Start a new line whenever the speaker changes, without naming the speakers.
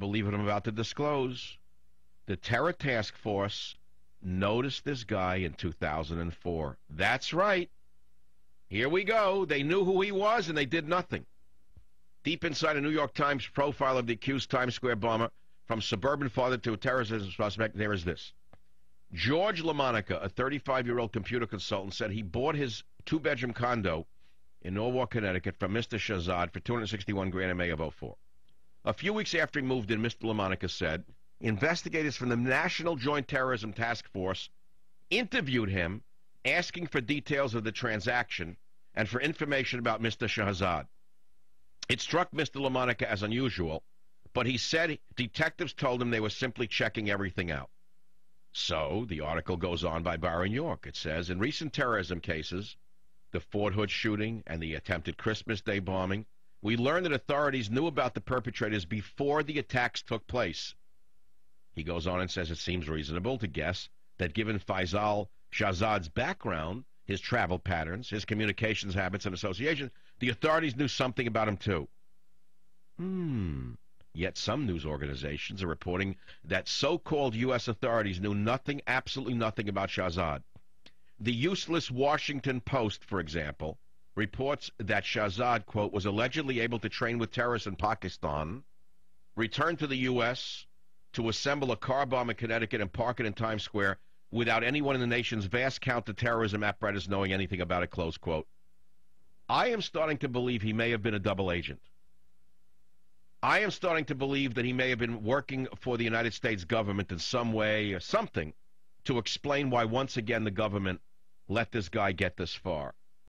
believe what I'm about to disclose. The Terror Task Force noticed this guy in 2004. That's right. Here we go. They knew who he was, and they did nothing. Deep inside a New York Times profile of the accused Times Square bomber, from suburban father to a terrorism suspect, there is this. George LaMonica, a 35-year-old computer consultant, said he bought his two-bedroom condo in Norwalk, Connecticut from Mr. Shahzad for $261,000 in May of 2004. A few weeks after he moved in, Mr. LaMonica said, investigators from the National Joint Terrorism Task Force interviewed him, asking for details of the transaction and for information about Mr. Shahzad. It struck Mr. LaMonica as unusual, but he said detectives told him they were simply checking everything out. So, the article goes on by Byron York. It says, in recent terrorism cases, the Fort Hood shooting and the attempted Christmas Day bombing, we learned that authorities knew about the perpetrators before the attacks took place. He goes on and says it seems reasonable to guess that given Faisal Shahzad's background, his travel patterns, his communications habits and associations, the authorities knew something about him too. Yet some news organizations are reporting that so-called U.S. authorities knew nothing, absolutely nothing about Shahzad. The useless Washington Post, for example, reports that Shahzad, quote, was allegedly able to train with terrorists in Pakistan, return to the U.S., to assemble a car bomb in Connecticut and park it in Times Square without anyone in the nation's vast counterterrorism apparatus knowing anything about it, close quote. I am starting to believe he may have been a double agent. I am starting to believe that he may have been working for the United States government in some way or something to explain why once again the government let this guy get this far.